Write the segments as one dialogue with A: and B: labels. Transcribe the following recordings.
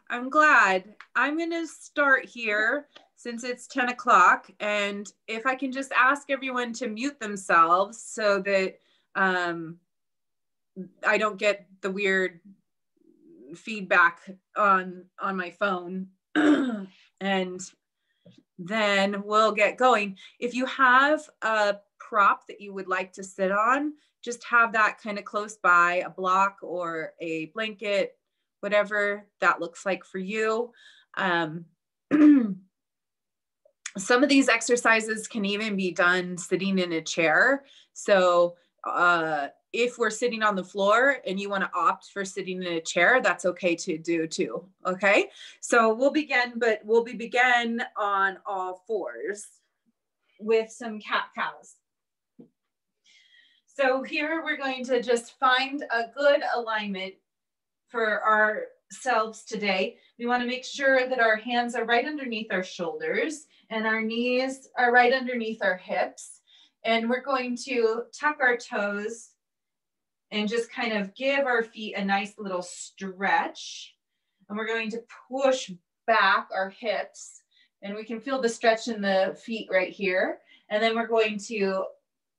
A: I'm glad. I'm going to start here since it's 10 o'clock. And if I can just ask everyone to mute themselves so that I don't get the weird feedback on my phone. And then we'll get going. If you have a prop that you would like to sit on, just have that kind of close by, a block or a blanket, whatever that looks like for you. Some of these exercises can even be done sitting in a chair. So if we're sitting on the floor and you want to opt for sitting in a chair, that's okay to do too. Okay, so we'll begin on all fours with some cat-cows. So here we're going to just find a good alignment for ourselves today. We want to make sure that our hands are right underneath our shoulders and our knees are right underneath our hips. And we're going to tuck our toes and just kind of give our feet a nice little stretch. And we're going to push back our hips, and we can feel the stretch in the feet right here. And then we're going to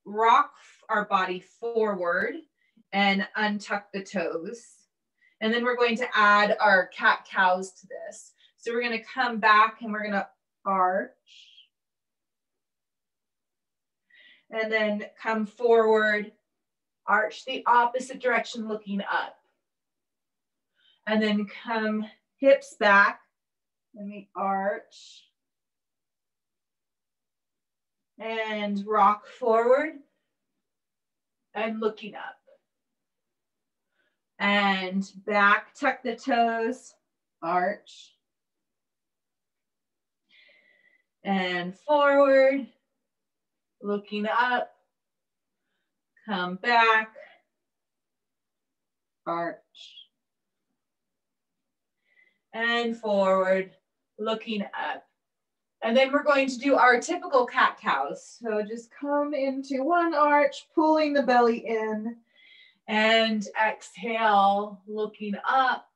A: rock our body forward and untuck the toes. And then we're going to add our cat-cows to this. So we're going to come back and we're going to arch. And then come forward, arch the opposite direction looking up. And then come hips back, and we arch. And rock forward and looking up. And back, tuck the toes, arch. And forward, looking up, come back, arch. And forward, looking up. And then we're going to do our typical cat-cows. So just come into one arch, pulling the belly in, and exhale, looking up.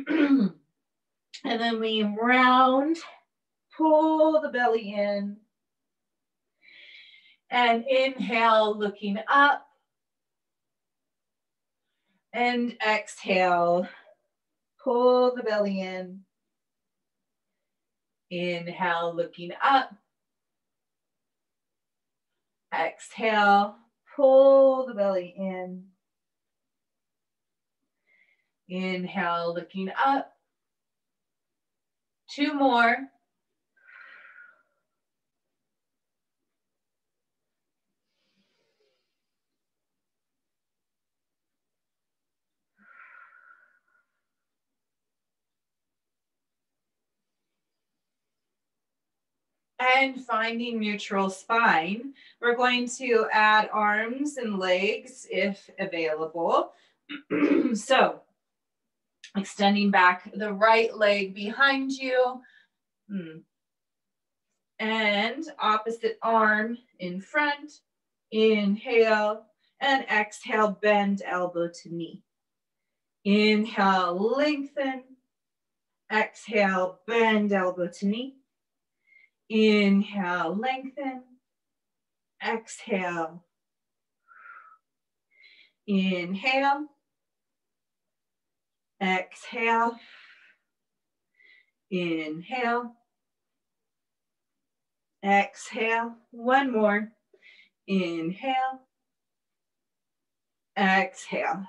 A: And then we round, pull the belly in, and inhale, looking up, and exhale, pull the belly in. Inhale, looking up. Exhale, pull the belly in. Inhale, looking up. Two more. And finding neutral spine, we're going to add arms and legs if available. So extending back the right leg behind you. And opposite arm in front. Inhale and exhale, bend elbow to knee. Inhale, lengthen. Exhale, bend elbow to knee. Inhale, lengthen. Exhale. Inhale. Exhale. Inhale. Exhale. One more. Inhale. Exhale.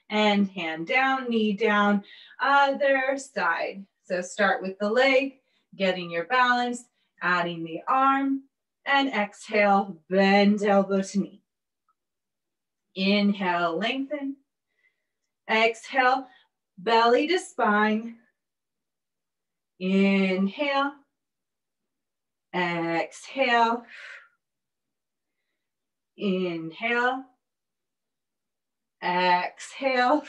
A: And hand down, knee down, other side. So start with the leg, getting your balance, adding the arm, and exhale, bend elbow to knee. Inhale, lengthen. Exhale, belly to spine. Inhale. Exhale. Inhale. Exhale.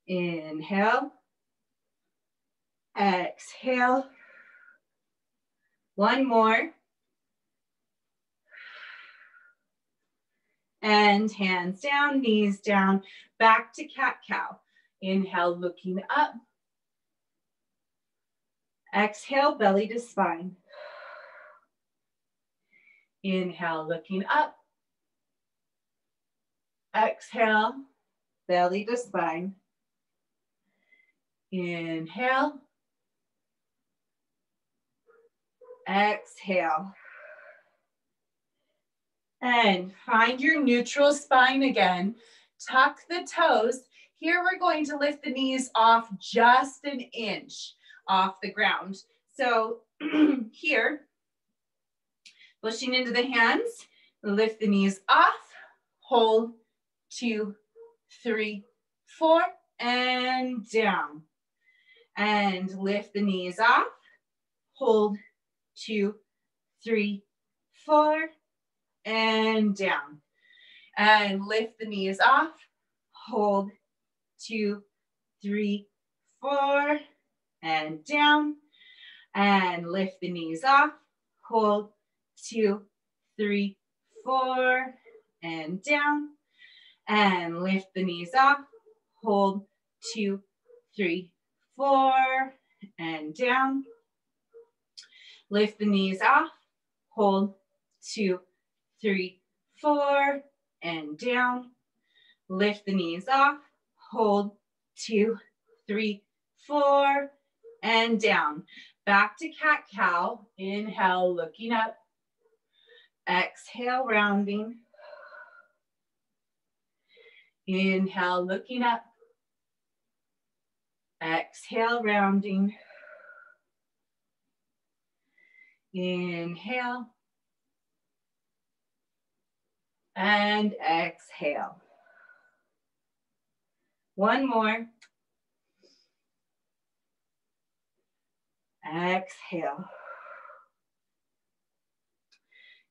A: Inhale. Exhale. One more. And hands down, knees down, back to cat-cow. Inhale, looking up. Exhale, belly to spine. Inhale, looking up. Exhale, belly to spine. Inhale. Exhale. And find your neutral spine again. Tuck the toes. Here we're going to lift the knees off just an inch off the ground. So here, pushing into the hands, lift the knees off, hold, 2, 3, 4, and down. And lift the knees off, hold, 2, 3, 4, and down. And lift the knees off, hold, 2, 3, 4, and down. And lift the knees off, hold, 2, 3, 4, and down. And lift the knees off, hold, 2, 3, 4, and down. Lift the knees off, hold, 2, 3, 4, and down. Lift the knees off, hold, 2, 3, 4, and down. Back to cat-cow. Inhale, looking up. Exhale, rounding. Inhale, looking up. Exhale, rounding. Inhale. And exhale. One more. Exhale.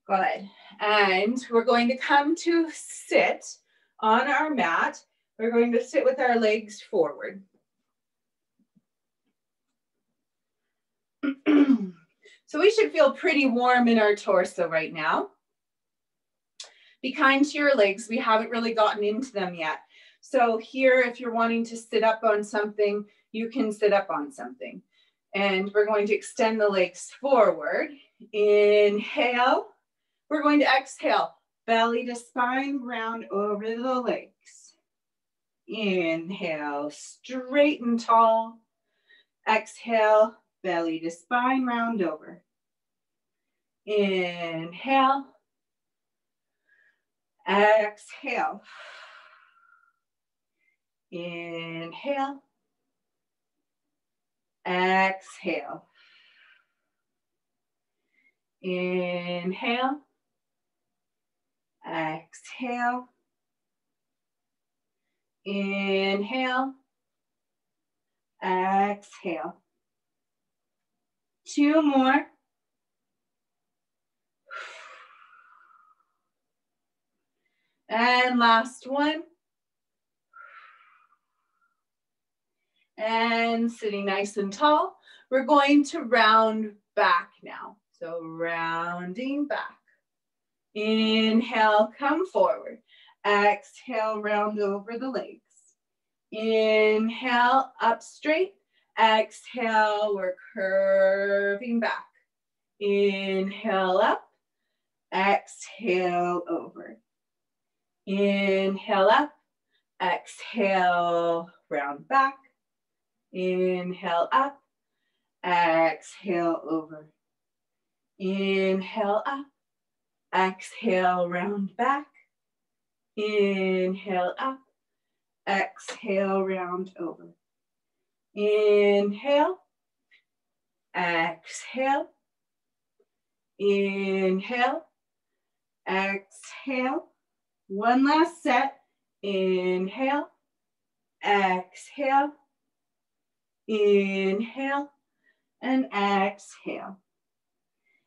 A: Good. And we're going to come to sit on our mat. We're going to sit with our legs forward. So we should feel pretty warm in our torso right now. Be kind to your legs. We haven't really gotten into them yet. So here, if you're wanting to sit up on something, you can sit up on something. And we're going to extend the legs forward. Inhale. We're going to exhale. Belly to spine, round over the legs. Inhale, straight and tall. Exhale, belly to spine, round over. Inhale. Exhale. Inhale. Exhale. Inhale. Exhale. Inhale. Exhale. 2 more. And last one. And sitting nice and tall, we're going to round back now. So rounding back. Inhale, come forward. Exhale, round over the legs. Inhale, up straight. Exhale, we're curving back. Inhale, up. Exhale, over. Inhale, up. Exhale, round back. Inhale, up. Exhale, over. Inhale, up. Exhale, round back. Inhale, up. Exhale, round over. Inhale. Exhale. Inhale. Exhale. One last set. Inhale. Exhale. Inhale. And exhale.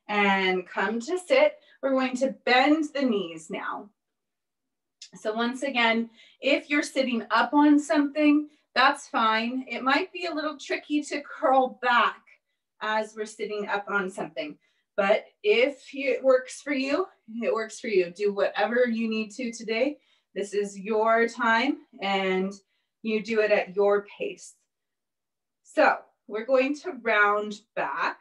A: And come to sit. We're going to bend the knees now. So once again, if you're sitting up on something, that's fine. It might be a little tricky to curl back as we're sitting up on something. But if it works for you, it works for you. Do whatever you need to today. This is your time and you do it at your pace. So we're going to round back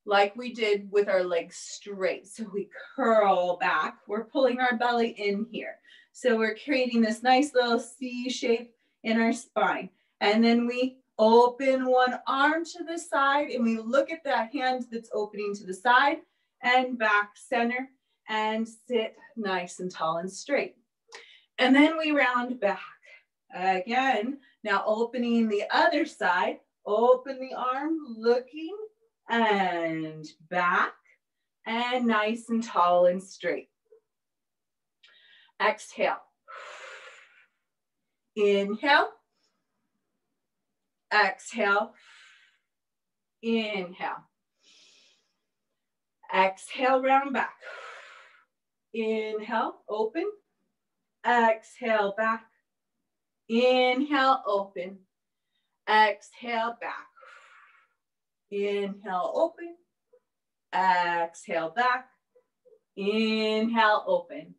A: like we did with our legs straight. So we curl back. We're pulling our belly in here. So we're creating this nice little C shape in our spine. And then we open one arm to the side and we look at that hand that's opening to the side and back center and sit nice and tall and straight. And then we round back. Again, now opening the other side, open the arm, looking and back and nice and tall and straight. Exhale. Inhale. Exhale. Inhale. Exhale, round back. Inhale, open. Exhale, back. Inhale, open. Exhale, back. Inhale, open. Exhale, back. Inhale, open.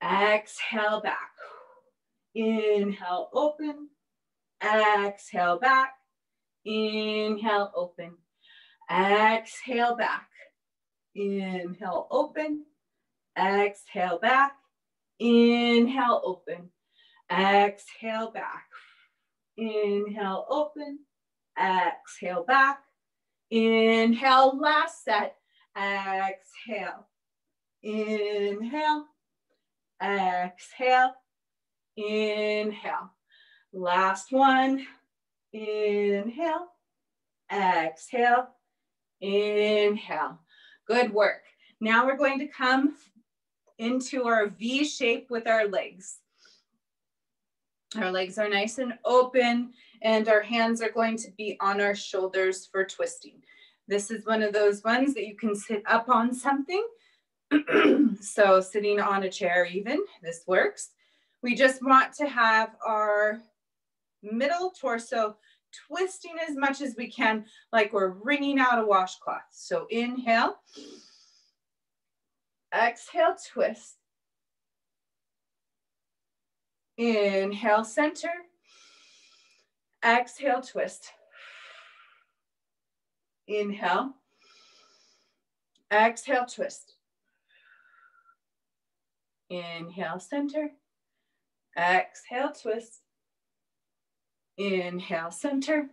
A: Exhale, back. Inhale, open. Exhale, back. Inhale, open. Exhale, back. Inhale, open. Exhale, back. Inhale, open. Exhale, back. Inhale, open. Exhale, back. Inhale, last set. Exhale. Inhale. Exhale. Inhale. Last one. Inhale. Exhale. Inhale. Good work. Now we're going to come into our V shape with our legs. Our legs are nice and open and our hands are going to be on our shoulders for twisting. This is one of those ones that you can sit up on something. So sitting on a chair even, this works. We just want to have our middle torso twisting as much as we can, like we're wringing out a washcloth. So inhale, exhale, twist. Inhale, center. Exhale, twist. Inhale. Exhale, twist. Inhale, center. Exhale, twist. Inhale, center.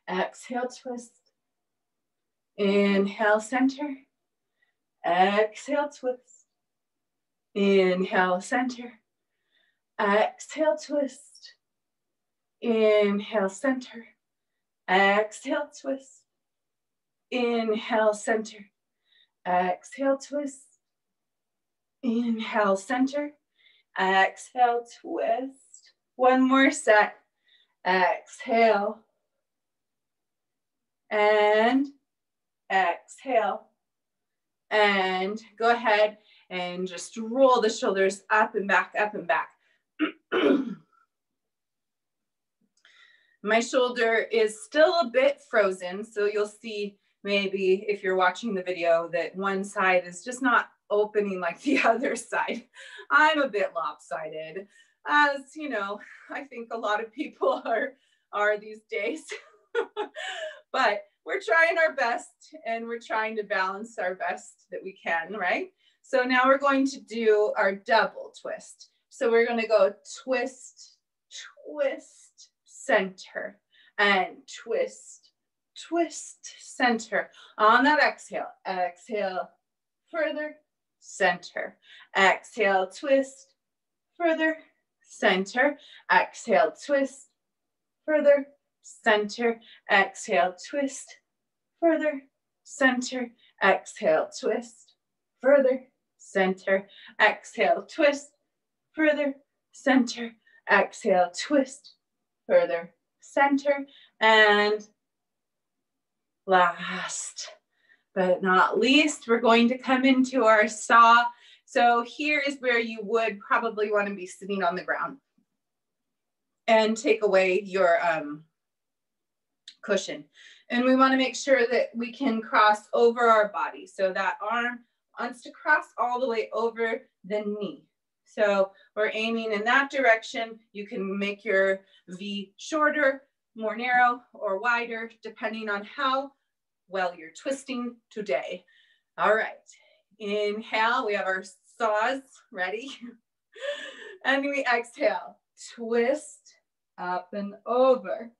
A: Exhale, twist. Inhale, center. Exhale, twist. Inhale, center. Exhale, twist. Inhale, center. Exhale, twist. Inhale, center. Exhale, twist. Inhale, center. Exhale, twist. One more set. Exhale. And exhale. And go ahead and just roll the shoulders up and back, up and back. My shoulder is still a bit frozen, so you'll see maybe if you're watching the video that one side is just not opening like the other side. I'm a bit lopsided, as you know, I think a lot of people are these days. But we're trying our best and we're trying to balance our best that we can, right? So now we're going to do our double twist. So we're going to go twist, twist, center, and twist, twist, center. On that exhale, exhale, further, center. Exhale, twist, further, center. Exhale, twist, further, center. Exhale, twist, further, center. Exhale, twist, further, center. Exhale, twist, further, center. Exhale, twist, further, center. And last but not least, we're going to come into our saw. So here is where you would probably want to be sitting on the ground and take away your cushion. And we want to make sure that we can cross over our body. So that arm wants to cross all the way over the knee. So we're aiming in that direction. You can make your V shorter, more narrow, or wider, depending on how well you're twisting today. All right, inhale, we have our saws ready. And we exhale, twist up and over.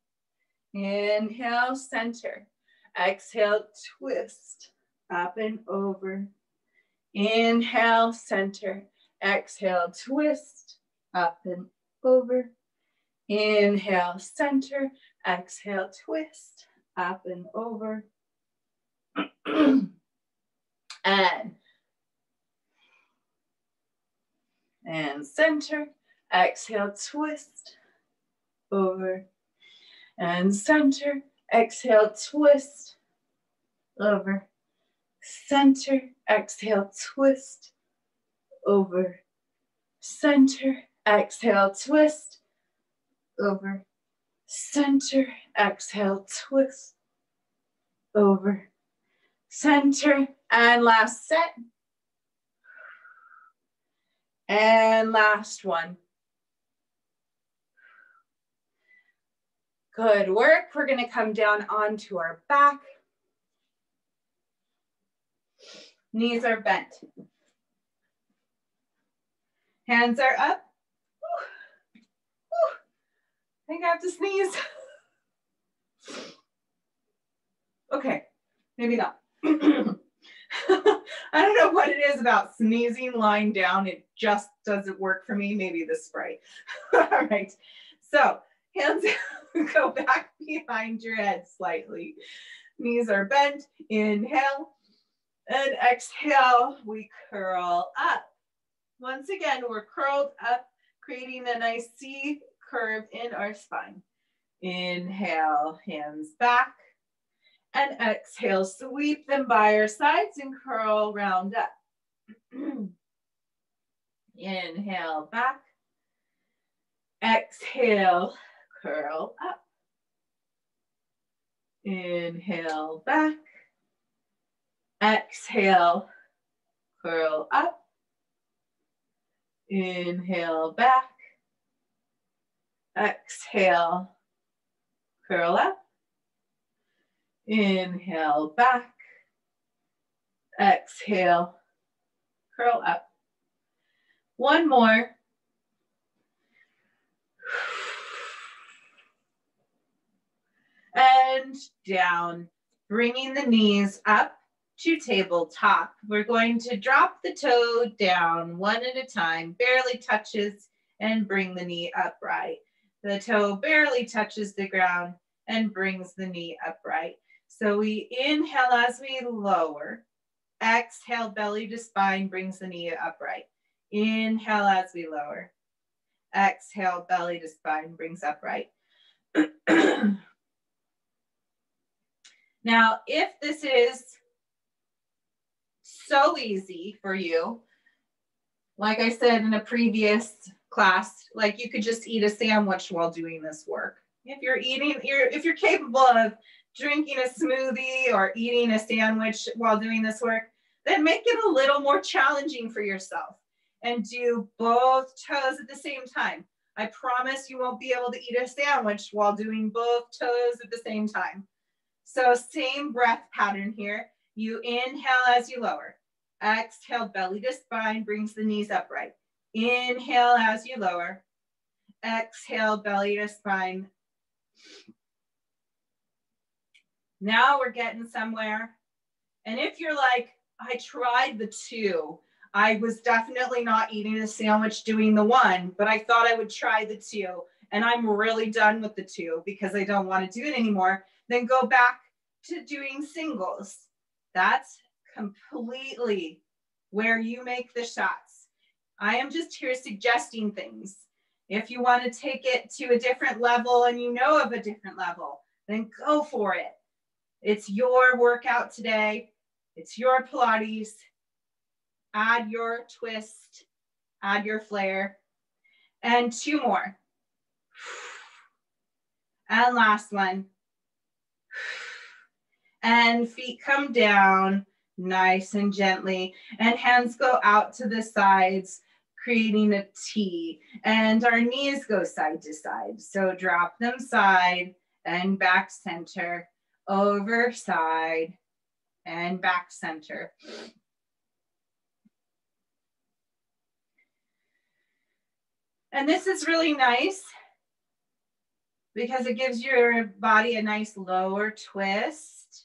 A: Inhale, center. Exhale, twist up and over. Inhale, center. Exhale, twist up and over. Inhale, center. Exhale, twist up and over. And center. Exhale, twist over. And center. Exhale, twist over. Center. Exhale, twist over. Center. Exhale, twist over. Center. Exhale, twist over. Center. And last set. And last one. Good work. We're going to come down onto our back. Knees are bent. Hands are up. Woo. Woo. I think I have to sneeze. Okay, maybe not. I don't know what it is about sneezing lying down. It just doesn't work for me. Maybe the spray. All right. So hands go back behind your head slightly. Knees are bent. Inhale and exhale. We curl up. Once again, we're curled up, creating a nice C curve in our spine. Inhale, hands back. And exhale, sweep them by our sides and curl round up. Inhale, back. Exhale, curl up. Inhale, back. Exhale, curl up. Inhale, back. Exhale, curl up. Inhale, back. Exhale, curl up. One more. And down, bringing the knees up to tabletop. We're going to drop the toe down one at a time, barely touches, and bring the knee upright. The toe barely touches the ground and brings the knee upright. So we inhale as we lower. Exhale, belly to spine, brings the knee upright. Inhale as we lower. Exhale, belly to spine, brings upright. Now, if this is so easy for you, like I said in a previous class, like you could just eat a sandwich while doing this work. If you're capable of drinking a smoothie or eating a sandwich while doing this work, then make it a little more challenging for yourself and do both toes at the same time. I promise you won't be able to eat a sandwich while doing both toes at the same time. So same breath pattern here. You inhale as you lower. Exhale, belly to spine, brings the knees upright. Inhale as you lower. Exhale, belly to spine. Now we're getting somewhere. And if you're like, I tried the two, I was definitely not eating a sandwich doing the one, but I thought I would try the two, and I'm really done with the two because I don't want to do it anymore, then go back to doing singles. That's completely where you make the shots. I am just here suggesting things. If you want to take it to a different level and you know of a different level, then go for it. It's your workout today. It's your Pilates. Add your twist, add your flair. And two more. And last one. And feet come down nice and gently, and hands go out to the sides, creating a T, and our knees go side to side. So drop them side and back center, over side and back center. And this is really nice because it gives your body a nice lower twist,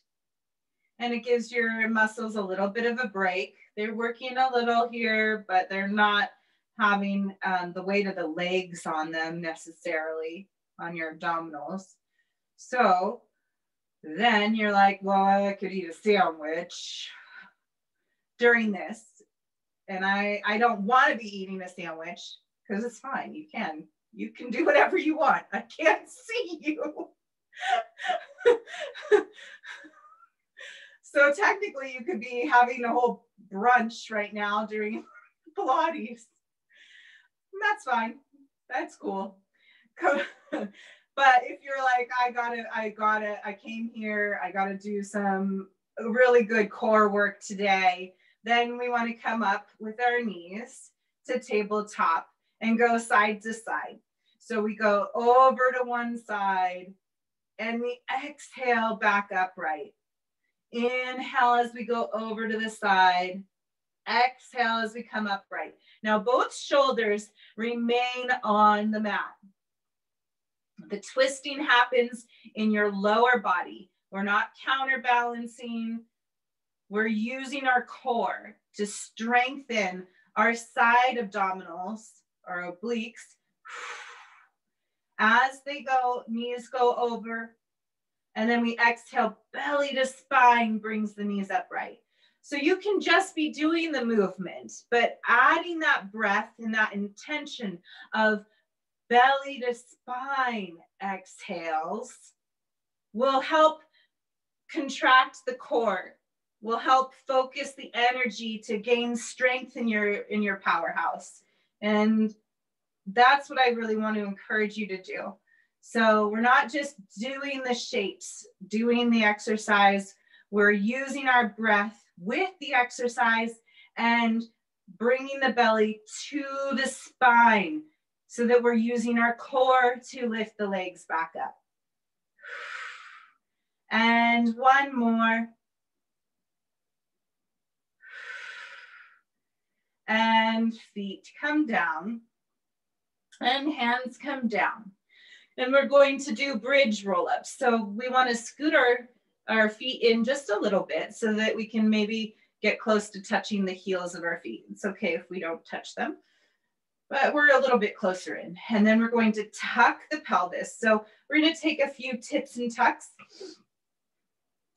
A: and it gives your muscles a little bit of a break. They're working a little here, but they're not having the weight of the legs on them necessarily, on your abdominals. So then you're like, well, I could eat a sandwich during this. And I don't want to be eating a sandwich, because it's fine. You can do whatever you want. I can't see you. So technically you could be having a whole brunch right now during Pilates. That's fine. That's cool. But if you're like, I came here, I gotta do some really good core work today, then we want to come up with our knees to tabletop and go side to side. So we go over to one side and we exhale back upright. Inhale as we go over to the side. Exhale as we come upright. Now both shoulders remain on the mat. The twisting happens in your lower body. We're not counterbalancing. We're using our core to strengthen our side abdominals, our obliques. As they go, knees go over, and then we exhale, belly to spine brings the knees upright. So you can just be doing the movement, but adding that breath and that intention of belly to spine exhales will help contract the core, will help focus the energy to gain strength in your powerhouse. And that's what I really want to encourage you to do. So we're not just doing the shapes, doing the exercise, we're using our breath with the exercise and bringing the belly to the spine so that we're using our core to lift the legs back up. And one more. And feet come down and hands come down. And we're going to do bridge roll-ups. So we want to scoot our feet in just a little bit so that we can maybe get close to touching the heels of our feet. It's okay if we don't touch them, but we're a little bit closer in. And then we're going to tuck the pelvis. So we're going to take a few tips and tucks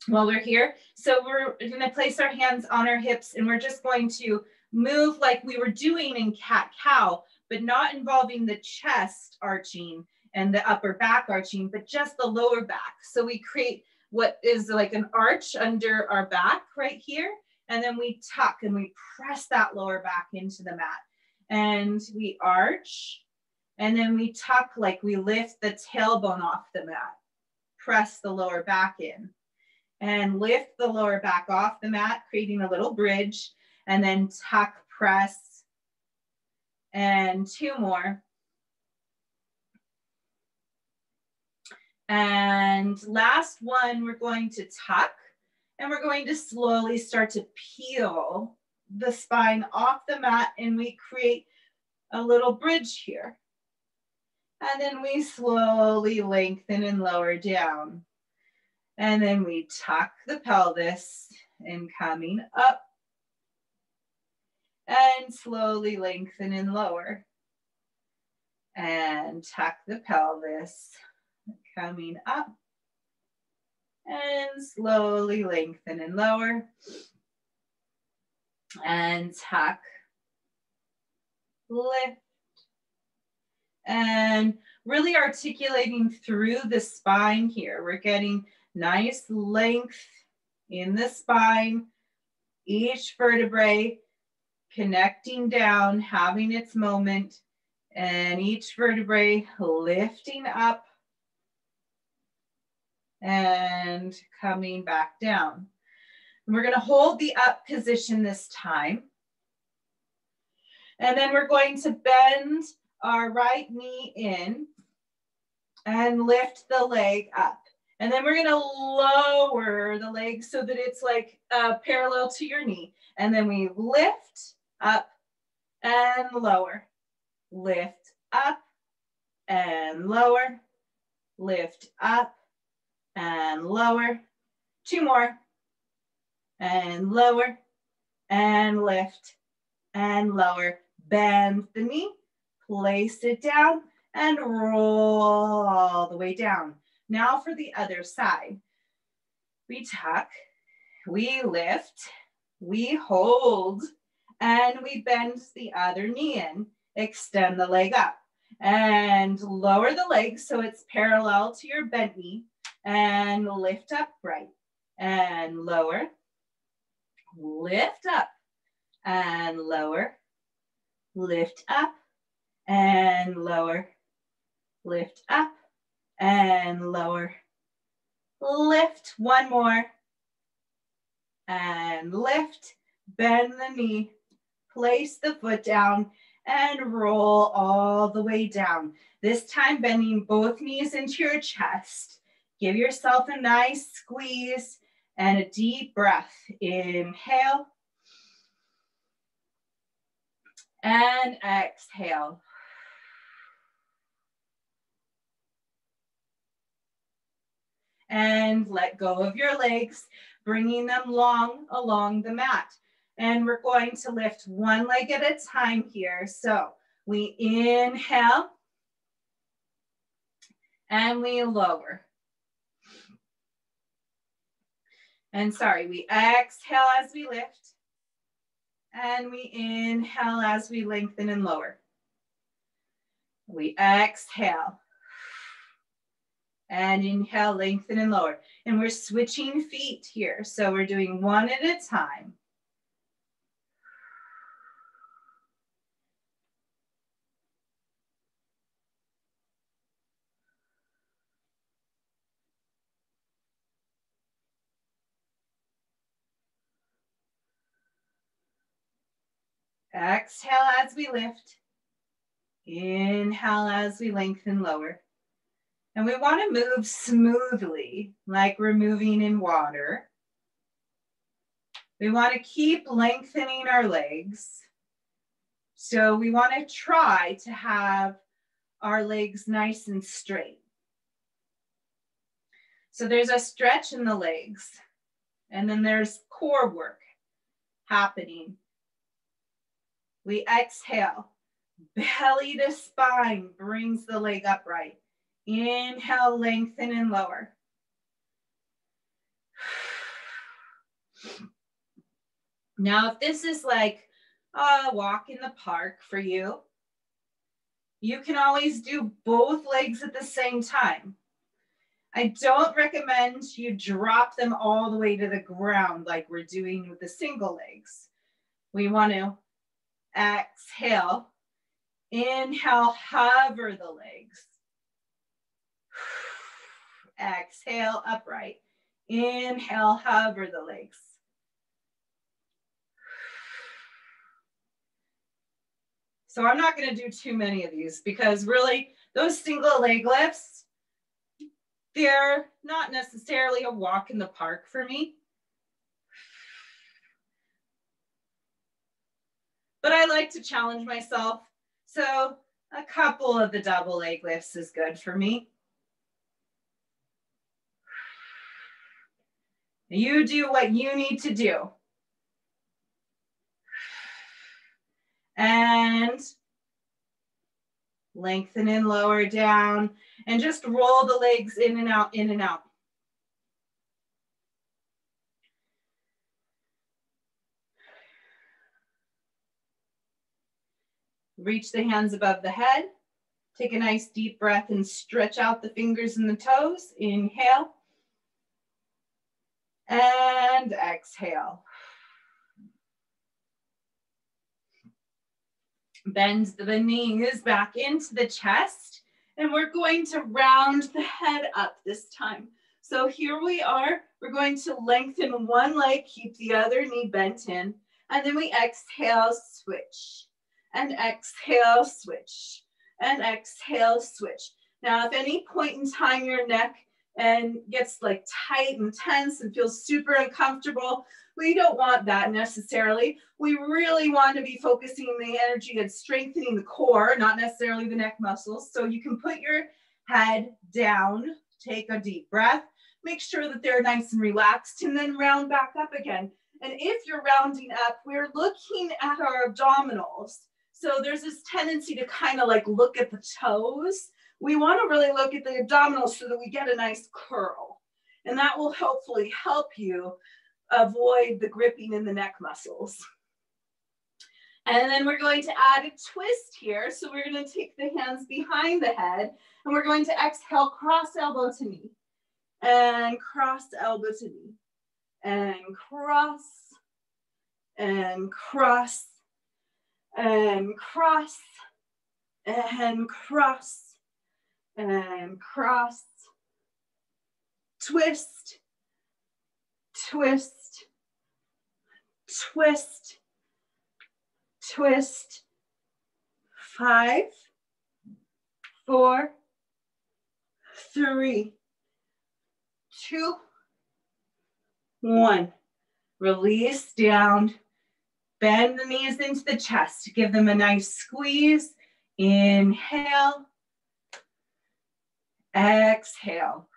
A: while we're here. So we're going to place our hands on our hips and we're just going to move like we were doing in cat-cow, but not involving the chest arching and the upper back arching, but just the lower back. So we create what is like an arch under our back right here. And then we tuck and we press that lower back into the mat. And we arch, and then we tuck like we lift the tailbone off the mat. Press the lower back in. And lift the lower back off the mat, creating a little bridge. And then tuck, press. And two more. And last one, we're going to tuck. And we're going to slowly start to peel the spine off the mat, and we create a little bridge here. And then we slowly lengthen and lower down. And then we tuck the pelvis and coming up. And slowly lengthen and lower. And tuck the pelvis, coming up. And slowly lengthen and lower. And tuck, lift, and really articulating through the spine here. We're getting nice length in the spine, each vertebrae connecting down, having its moment, and each vertebrae lifting up and coming back down. And we're going to hold the up position this time. And then we're going to bend our right knee in and lift the leg up. And then we're going to lower the leg so that it's like parallel to your knee. And then we lift up and lower, lift up and lower, lift up and lower. 2 more, and lower, and lift, and lower. Bend the knee, place it down, and roll all the way down. Now for the other side. We tuck, we lift, we hold, and we bend the other knee in. Extend the leg up and lower the leg so it's parallel to your bent knee, and lift upright and lower, lift up and lower, lift up and lower, lift up and lower, lift. 1 more, and lift, bend the knee, place the foot down, and roll all the way down. This time bending both knees into your chest. Give yourself a nice squeeze and a deep breath. Inhale and exhale. And let go of your legs, bringing them long along the mat. And we're going to lift one leg at a time here. So we inhale and we lower. And sorry, we exhale as we lift, and we inhale as we lengthen and lower. We exhale and inhale, lengthen and lower. And we're switching feet here. So we're doing one at a time. Exhale as we lift. Inhale as we lengthen, lower. And we want to move smoothly, like we're moving in water. We want to keep lengthening our legs. So we want to try to have our legs nice and straight. So there's a stretch in the legs, and then there's core work happening. We exhale, belly to spine brings the leg upright. Inhale, lengthen and lower. Now, if this is like a walk in the park for you, you can always do both legs at the same time. I don't recommend you drop them all the way to the ground like we're doing with the single legs. We want to exhale, inhale, hover the legs. Exhale, upright. Inhale, hover the legs. So I'm not going to do too many of these because really those single leg lifts, they're not necessarily a walk in the park for me. But I like to challenge myself. So a couple of the double leg lifts is good for me. You do what you need to do. And lengthen and lower down. And just roll the legs in and out, in and out. Reach the hands above the head. Take a nice deep breath and stretch out the fingers and the toes. Inhale. And exhale. Bend the knees back into the chest. And we're going to round the head up this time. So here we are. We're going to lengthen one leg, keep the other knee bent in, and then we exhale, switch, and exhale, switch, and exhale, switch. Now, if any point in time your neck gets like tight and tense and feels super uncomfortable, we don't want that necessarily. We really want to be focusing the energy and strengthening the core, not necessarily the neck muscles. So you can put your head down, take a deep breath, make sure that they're nice and relaxed, and then round back up again. And if you're rounding up, we're looking at our abdominals. So there's this tendency to kind of like look at the toes. We want to really look at the abdominals so that we get a nice curl. And that will hopefully help you avoid the gripping in the neck muscles. And then we're going to add a twist here. So we're going to take the hands behind the head, and we're going to exhale, cross elbow to knee, and cross elbow to knee, and cross, and cross, and cross, and cross, and cross, twist, twist, twist, twist. 5, 4, 3, 2, 1. Release down. Bend the knees into the chest. Give them a nice squeeze. Inhale. Exhale.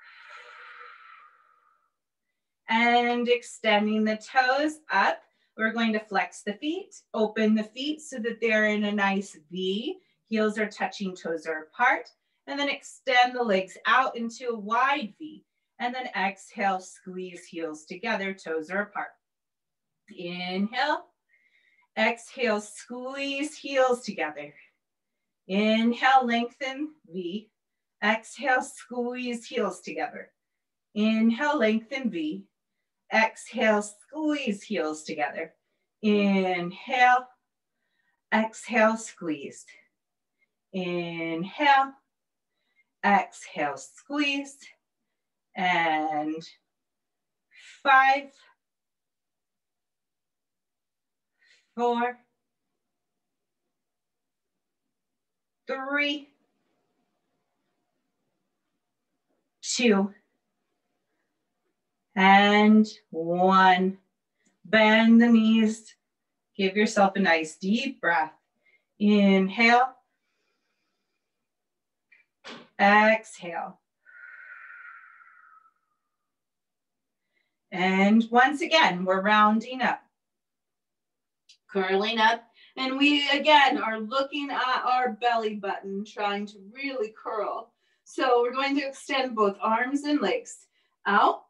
A: And extending the toes up. We're going to flex the feet, open the feet so that they're in a nice V. Heels are touching, toes are apart. And then extend the legs out into a wide V. And then exhale, squeeze heels together, toes are apart. Inhale. Exhale, squeeze heels together. Inhale, lengthen, V. Exhale, squeeze heels together. Inhale, lengthen, V. Exhale, squeeze heels together. Inhale, exhale, squeeze. Inhale, exhale, squeeze. And 5, 4, 3, 2, and 1. Bend the knees. Give yourself a nice deep breath. Inhale. Exhale. And once again, we're rounding up. Curling up. And we, again, are looking at our belly button, trying to really curl. So we're going to extend both arms and legs out.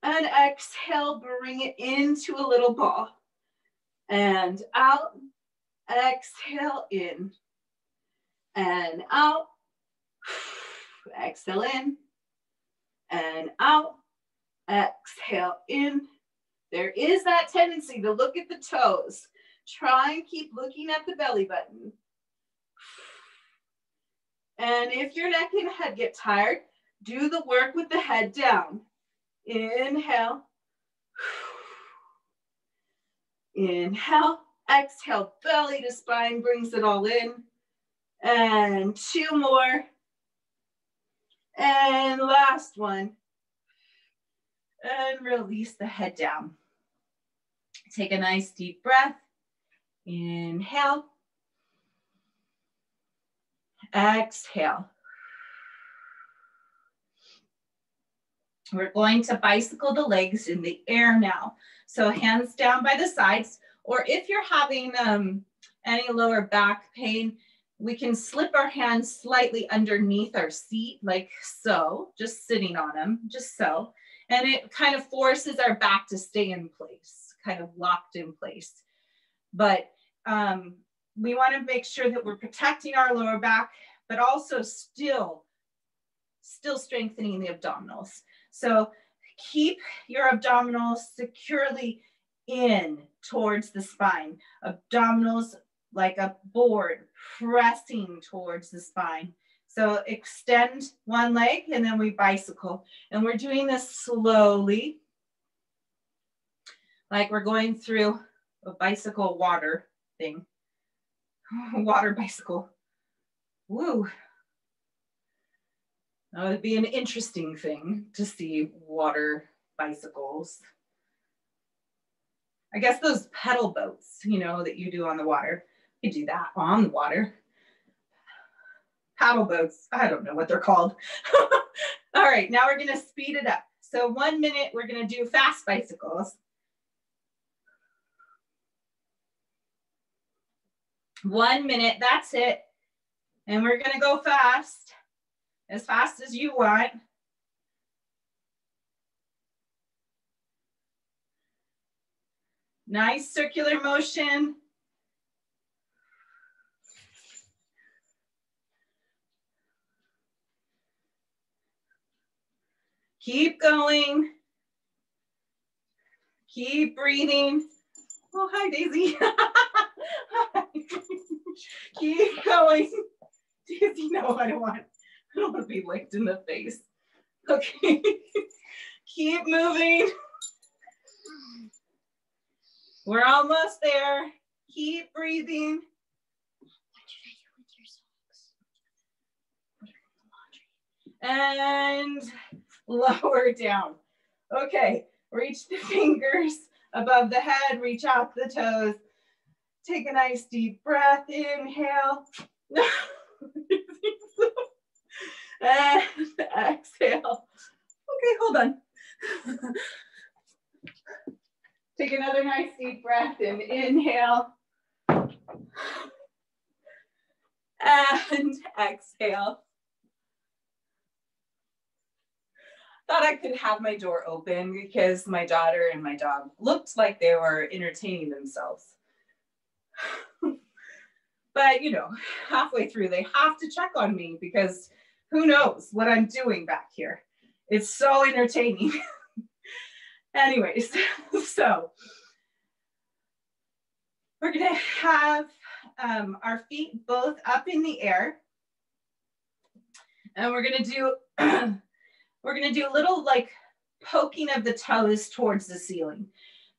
A: And exhale, bring it into a little ball. And out, exhale in. And out, exhale in. And out, exhale in. There is that tendency to look at the toes. Try and keep looking at the belly button. And if your neck and head get tired, do the work with the head down. Inhale. Inhale. Exhale, belly to spine, brings it all in. And 2 more. And last one. And release the head down. Take a nice deep breath. Inhale. Exhale. We're going to bicycle the legs in the air now. So hands down by the sides, or if you're having any lower back pain, we can slip our hands slightly underneath our seat, like so, just sitting on them, just so. And it kind of forces our back to stay in place, kind of locked in place. But we want to make sure that we're protecting our lower back, but also still strengthening the abdominals. So keep your abdominals securely in towards the spine. Abdominals like a board pressing towards the spine. So extend one leg and then we bicycle. And we're doing this slowly, like we're going through a bicycle water thing. Water bicycle. Woo. That would be an interesting thing to see, water bicycles. I guess those pedal boats, you know, that you do on the water. You do that on the water. Paddle boats, I don't know what they're called. All right, now we're gonna speed it up. So 1 minute, we're gonna do fast bicycles. 1 minute, that's it. And we're gonna go fast as you want. Nice circular motion. Keep going. Keep breathing. Oh, hi, Daisy. Keep going. Daisy, no, I don't want to be licked in the face. Okay. Keep moving. We're almost there. Keep breathing. What should I do with your socks? And lower down. Okay, reach the fingers above the head, reach out the toes. Take a nice deep breath, inhale. And exhale. Okay, hold on. Take another nice deep breath and inhale. And exhale. Thought I could have my door open because my daughter and my dog looked like they were entertaining themselves. But, you know, halfway through, they have to check on me because who knows what I'm doing back here. It's so entertaining. Anyways, so we're gonna have our feet both up in the air. And we're gonna do a little like poking of the toes towards the ceiling.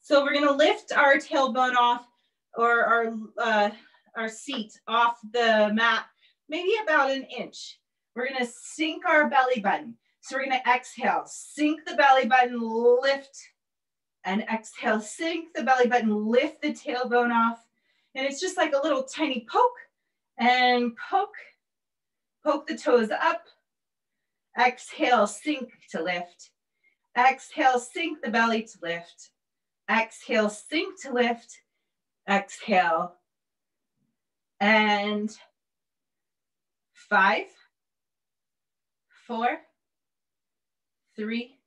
A: So we're gonna lift our tailbone off, or our seat off the mat, maybe about an inch. We're gonna sink our belly button. So we're gonna exhale, sink the belly button, lift, and exhale, sink the belly button, lift the tailbone off. And it's just like a little tiny poke, and poke the toes up. Exhale, sink to lift. Exhale, sink the belly to lift. Exhale, sink to lift. Exhale. And 5, 4, 3,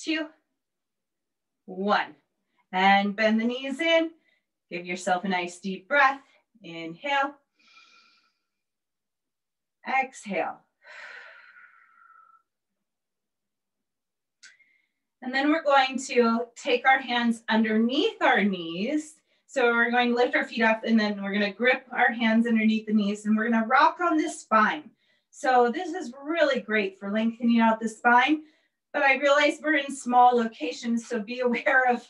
A: 2, 1. And bend the knees in. Give yourself a nice deep breath. Inhale. Exhale. And then we're going to take our hands underneath our knees. So we're going to lift our feet up, and then we're going to grip our hands underneath the knees, and we're going to rock on the spine. So this is really great for lengthening out the spine, but I realize we're in small locations, so be aware of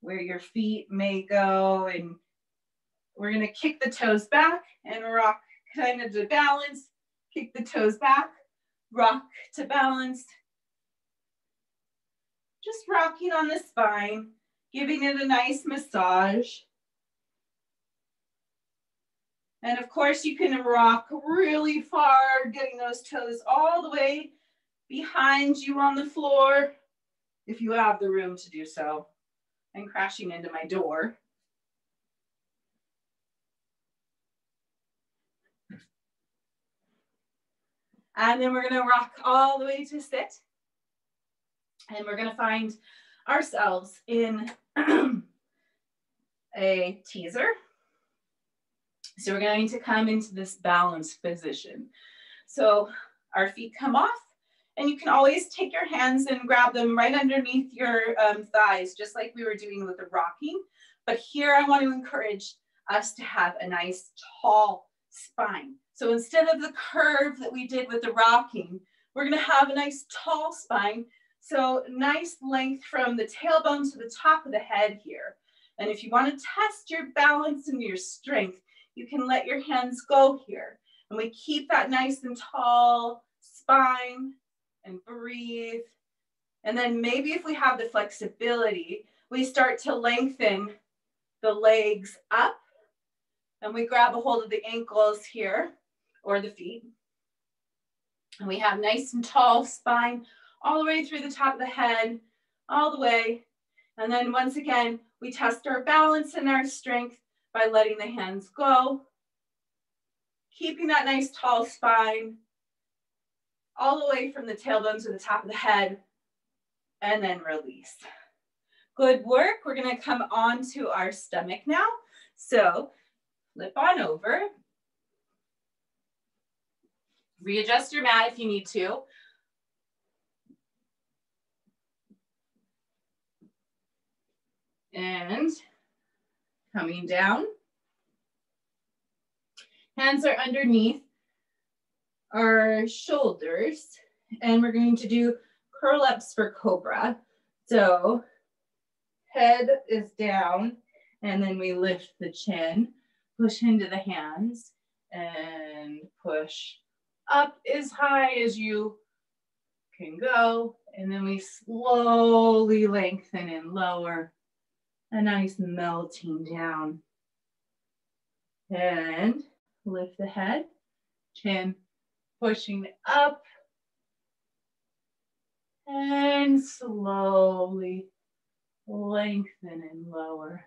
A: where your feet may go. And we're going to kick the toes back and rock kind of to balance. Kick the toes back, rock to balance. Just rocking on the spine, giving it a nice massage. And of course, you can rock really far, getting those toes all the way behind you on the floor, if you have the room to do so, and crashing into my door. And then we're gonna rock all the way to sit. And we're gonna find ourselves in a teaser. So we're going to come into this balanced position. So our feet come off, and you can always take your hands and grab them right underneath your thighs, just like we were doing with the rocking. But here I want to encourage us to have a nice tall spine. So instead of the curve that we did with the rocking, we're gonna have a nice tall spine. So nice length from the tailbone to the top of the head here. And if you wanna test your balance and your strength, you can let your hands go here. And we keep that nice and tall spine and breathe. And then maybe if we have the flexibility, we start to lengthen the legs up and we grab a hold of the ankles here or the feet. And we have nice and tall spine all the way through the top of the head, all the way. And then once again, we test our balance and our strength by letting the hands go, keeping that nice tall spine all the way from the tailbone to the top of the head, and then release. Good work. We're gonna come onto our stomach now. So flip on over. Readjust your mat if you need to. And coming down. Hands are underneath our shoulders. And we're going to do curl ups for cobra. So head is down and then we lift the chin, push into the hands and push up as high as you can go. And then we slowly lengthen and lower, a nice melting down. And lift the head, chin pushing up. And slowly lengthen and lower.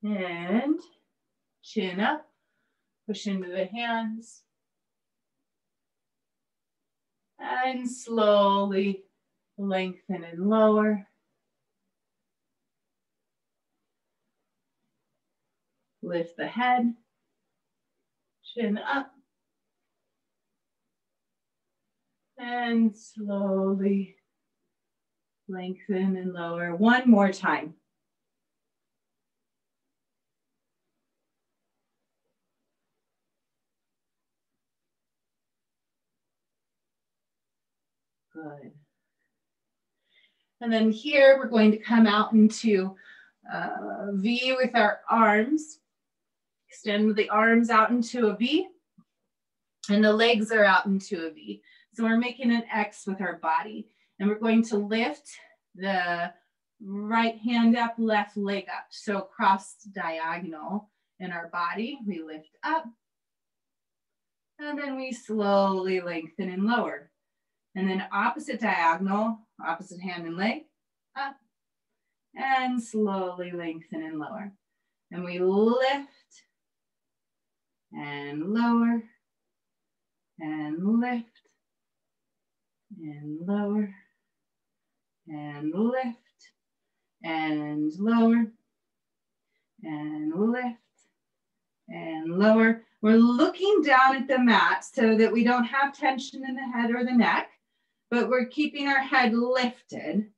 A: And chin up, push into the hands. And slowly lengthen and lower. Lift the head, chin up. And slowly lengthen and lower. One more time. Good. And then here we're going to come out into V with our arms. Extend the arms out into a V. And the legs are out into a V. So we're making an X with our body. And we're going to lift the right hand up, left leg up. So cross diagonal in our body. We lift up. And then we slowly lengthen and lower. And then opposite diagonal, opposite hand and leg, up. And slowly lengthen and lower. And we lift and lower. And lift and lower and lift and lower and lift and lower. We're looking down at the mat so that we don't have tension in the head or the neck, but we're keeping our head lifted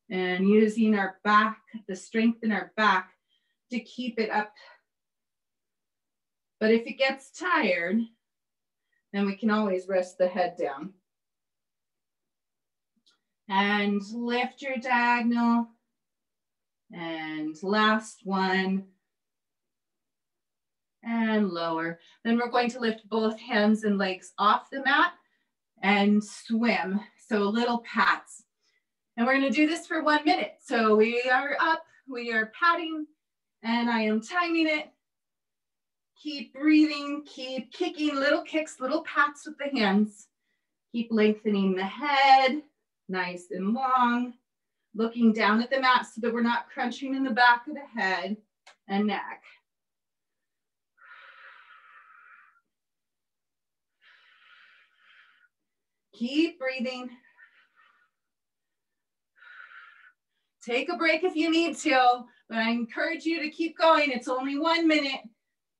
A: and using our back, the strength in our back to keep it up. But if it gets tired, then we can always rest the head down. And lift your diagonal. And last one. And lower. Then we're going to lift both hands and legs off the mat and swim. So little pats. And we're going to do this for 1 minute. So we are up, we are patting, and I am timing it. Keep breathing, keep kicking, little kicks, little pats with the hands. Keep lengthening the head, nice and long. Looking down at the mat so that we're not crunching in the back of the head and neck. Keep breathing. Take a break if you need to, but I encourage you to keep going. It's only 1 minute.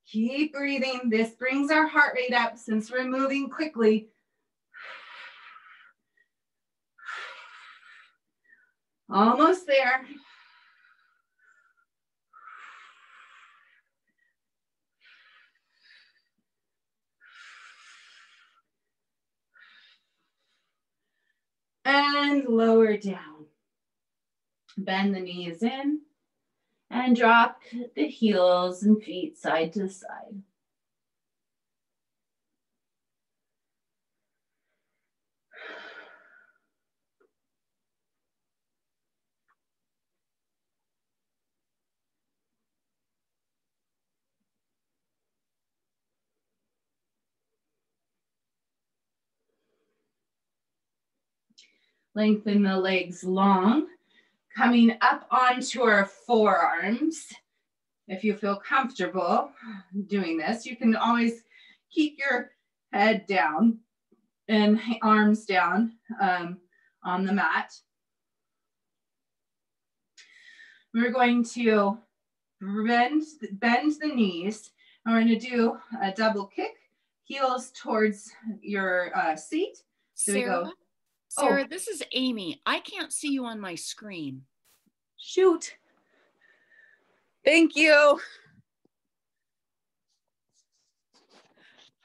A: Keep breathing. This brings our heart rate up since we're moving quickly. Almost there. and lower down. Bend the knees in and drop the heels and feet side to side. Lengthen the legs long, coming up onto our forearms. If you feel comfortable doing this, you can always keep your head down and arms down on the mat. We're going to bend the knees. And we're going to do a double kick, heels towards your seat. So we go.
B: Sarah, this is Amy. I can't see you on my screen.
A: Shoot. Thank you.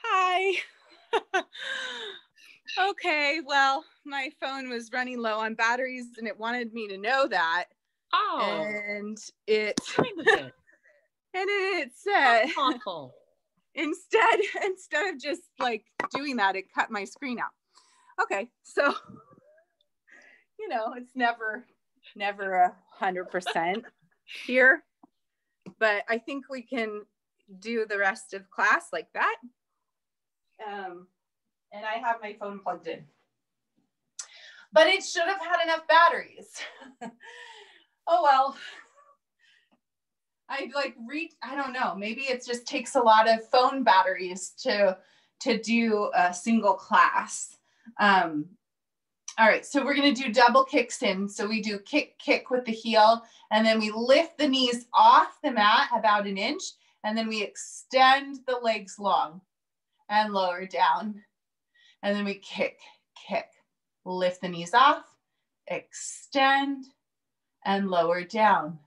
A: Hi. Okay, well, my phone was running low on batteries and it wanted me to know that.
B: Oh.
A: And it said instead of just like doing that, it cut my screen out. Okay, so you know, it's never 100% here, but I think we can do the rest of class like that. And I have my phone plugged in, but it should have had enough batteries. Oh well. I don't know, maybe it just takes a lot of phone batteries to do a single class. All right, so we're gonna do double kicks in. So we do kick, kick with the heel, and then we lift the knees off the mat about an inch, and then we extend the legs long and lower down. And then we kick, kick, lift the knees off, extend, and lower down.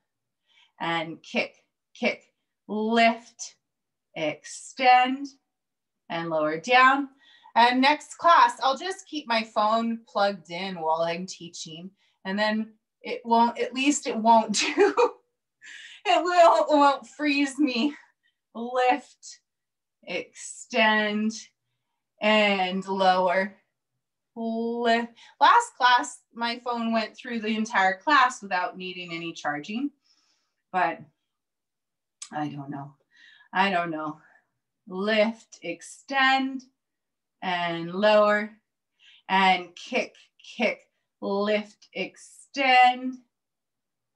A: And kick, kick, lift, extend, and lower down. And next class, I'll just keep my phone plugged in while I'm teaching, and then it won't freeze me. Lift, extend, and lower. Lift. Last class, my phone went through the entire class without needing any charging, but I don't know. Lift, extend, and lower, and kick, kick, lift, extend,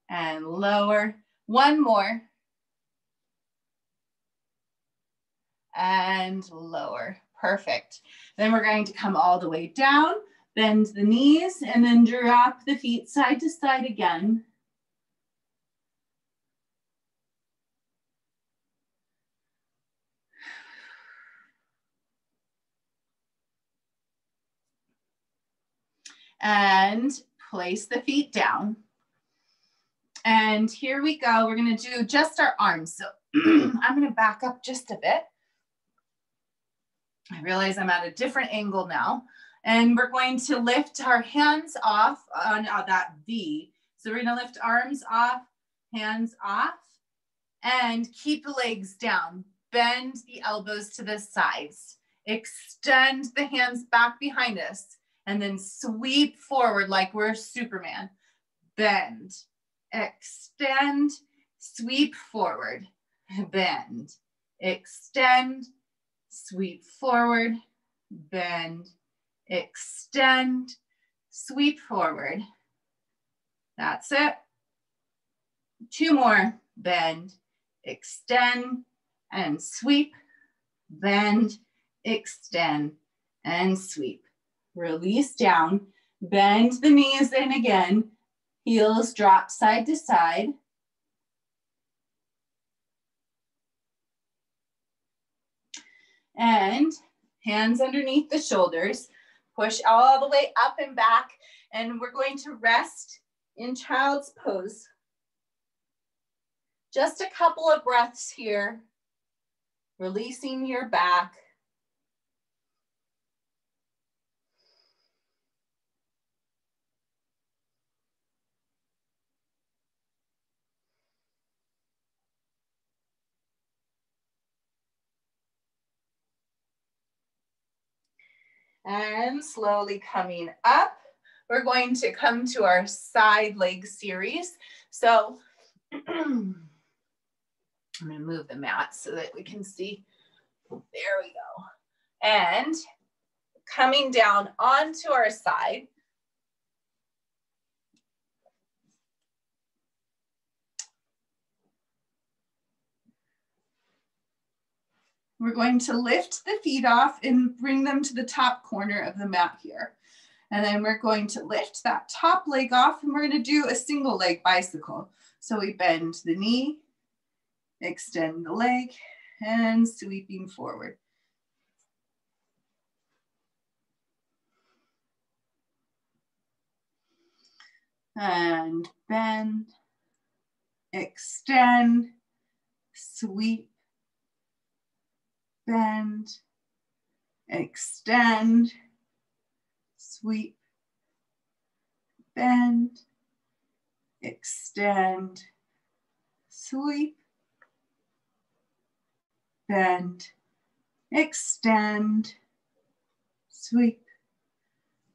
A: and lower. One more. And lower. Perfect. Then we're going to come all the way down, bend the knees, and then drop the feet side to side again. And place the feet down. And here we go. We're going to do just our arms. So I'm going to back up just a bit. I realize I'm at a different angle now. And we're going to lift our hands off on that V. So we're going to lift arms off, hands off, and keep the legs down. Bend the elbows to the sides. Extend the hands back behind us. And then sweep forward like we're Superman. Bend, extend, sweep forward. Bend, extend, sweep forward, bend, extend, sweep forward. That's it. Two more. Bend, extend, and sweep. Bend, extend, and sweep. Release down. Bend the knees in again. Heels drop side to side. And hands underneath the shoulders. Push all the way up and back. And we're going to rest in child's pose. Just a couple of breaths here. Releasing your back. And slowly coming up, we're going to come to our side leg series. So I'm going to move the mat so that we can see. There we go. And coming down onto our side. We're going to lift the feet off and bring them to the top corner of the mat here. And then we're going to lift that top leg off and we're going to do a single leg bicycle. So we bend the knee, extend the leg, and sweeping forward. And bend, extend, sweep, bend, extend, sweep, bend, extend, sweep, bend, extend, sweep.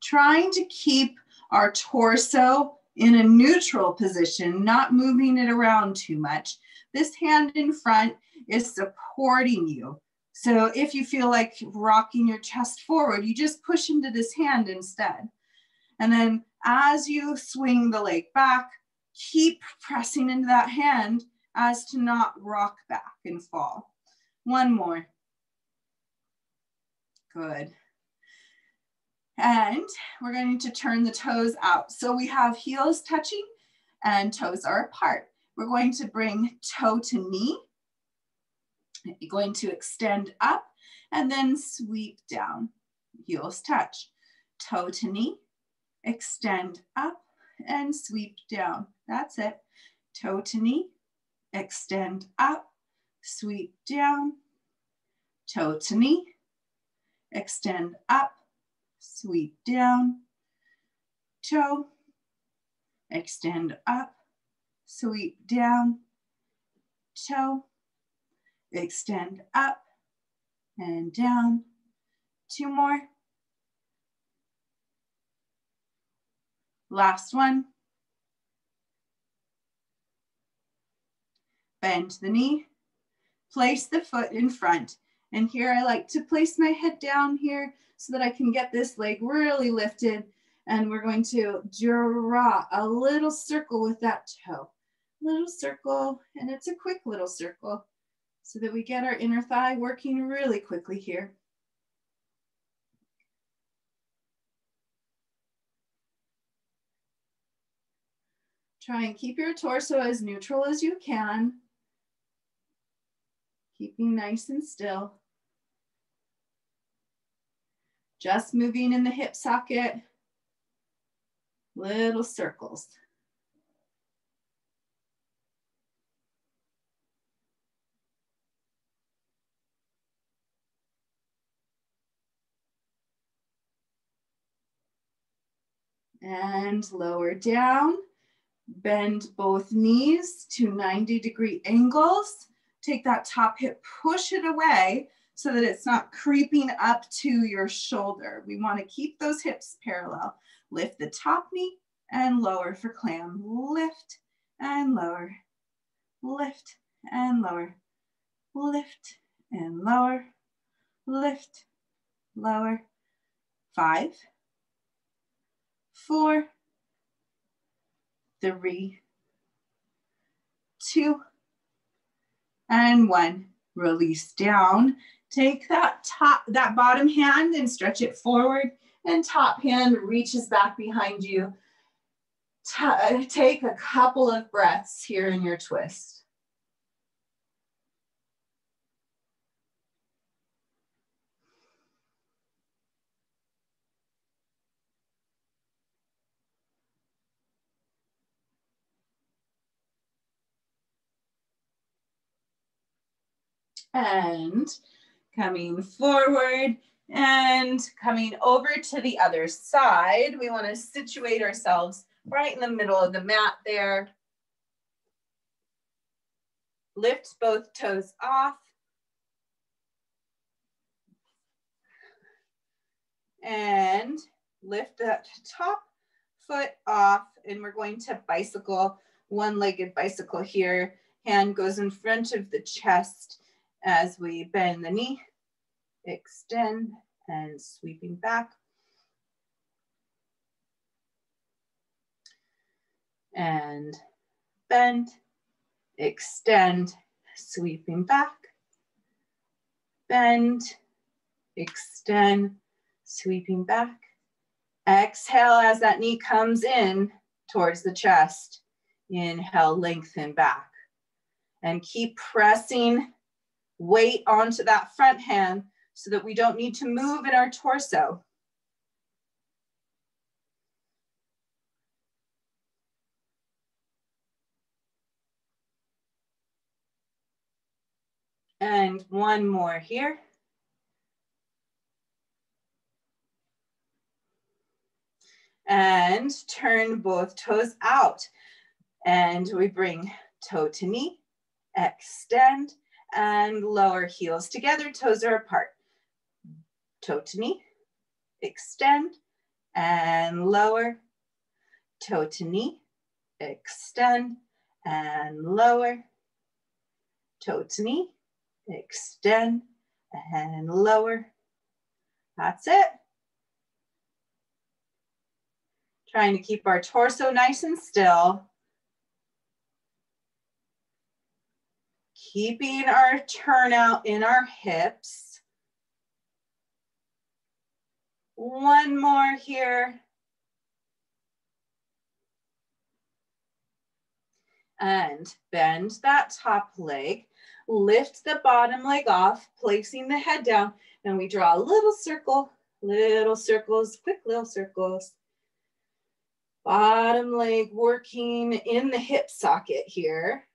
A: Trying to keep our torso in a neutral position, not moving it around too much. This hand in front is supporting you. So if you feel like rocking your chest forward, you just push into this hand instead. And then as you swing the leg back, keep pressing into that hand as to not rock back and fall. One more. Good. And we're going to turn the toes out. So we have heels touching and toes are apart. We're going to bring toe to knee. You're going to extend up and then sweep down. Heels touch. Toe to knee, extend up and sweep down. That's it. Toe to knee, extend up, sweep down. Toe to knee, extend up, sweep down, toe, extend up, sweep down, toe, extend up and down. Two more. Last one. Bend the knee, place the foot in front. And here I like to place my head down here so that I can get this leg really lifted. And we're going to draw a little circle with that toe. Little circle, and it's a quick little circle so that we get our inner thigh working really quickly here. Try and keep your torso as neutral as you can. Keeping nice and still. Just moving in the hip socket. Little circles. And lower down. Bend both knees to 90-degree angles. Take that top hip, push it away so that it's not creeping up to your shoulder. We want to keep those hips parallel. Lift the top knee and lower for clam. Lift and lower. Lift and lower. Lift and lower. Lift, lower. 5, 4, 3, 2, and 1. Release down. Take that bottom hand and stretch it forward, and top hand reaches back behind you. Take a couple of breaths here in your twist. And coming forward and coming over to the other side. We want to situate ourselves right in the middle of the mat there. Lift both toes off. And lift that top foot off, and we're going to bicycle, one-legged bicycle here. Hand goes in front of the chest as we bend the knee, extend, and sweeping back. And bend, extend, sweeping back. Bend, extend, sweeping back. Exhale as that knee comes in towards the chest. Inhale, lengthen back. And keep pressing weight onto that front hand so that we don't need to move in our torso. And one more here. And turn both toes out. And we bring toe to knee, extend, and lower heels together, toes are apart. Toe to knee, extend, and lower. Toe to knee, extend, and lower. Toe to knee, extend, and lower. That's it. Trying to keep our torso nice and still. Keeping our turnout in our hips. One more here. And bend that top leg. Lift the bottom leg off, placing the head down. And we draw a little circle, little circles, quick little circles. Bottom leg working in the hip socket here.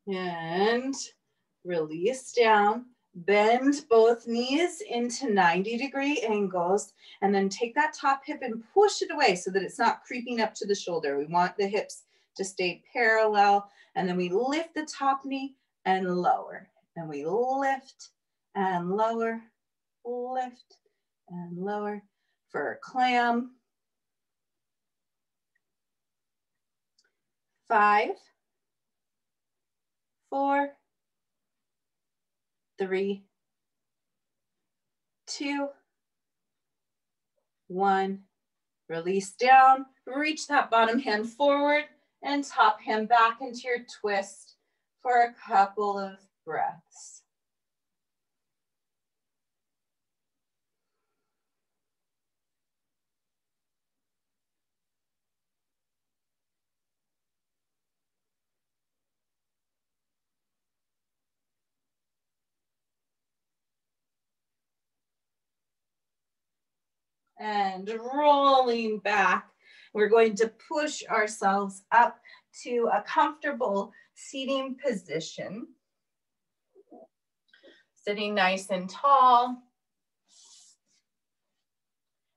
A: And release down. Bend both knees into 90-degree angles, and then take that top hip and push it away so that it's not creeping up to the shoulder. We want the hips to stay parallel, and then we lift the top knee and lower. And we lift and lower, lift and lower for a clam. 5, 4, 3, 2, 1. Release down, reach that bottom hand forward and top hand back into your twist for a couple of breaths. And rolling back, we're going to push ourselves up to a comfortable seating position. Sitting nice and tall.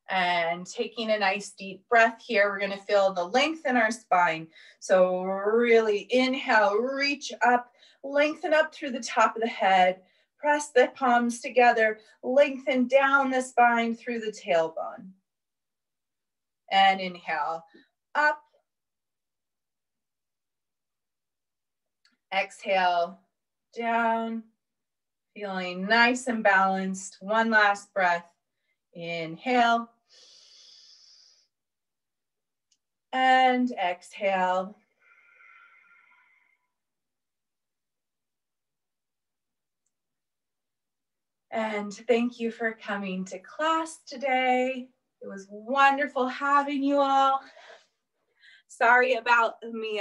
A: And taking a nice deep breath here, we're going to feel the length in our spine. So really inhale, reach up, lengthen up through the top of the head. Press the palms together, lengthen down the spine through the tailbone. And inhale, up. Exhale, down. Feeling nice and balanced. One last breath. Inhale. And exhale. And thank you for coming to class today. It was wonderful having you all. Sorry about me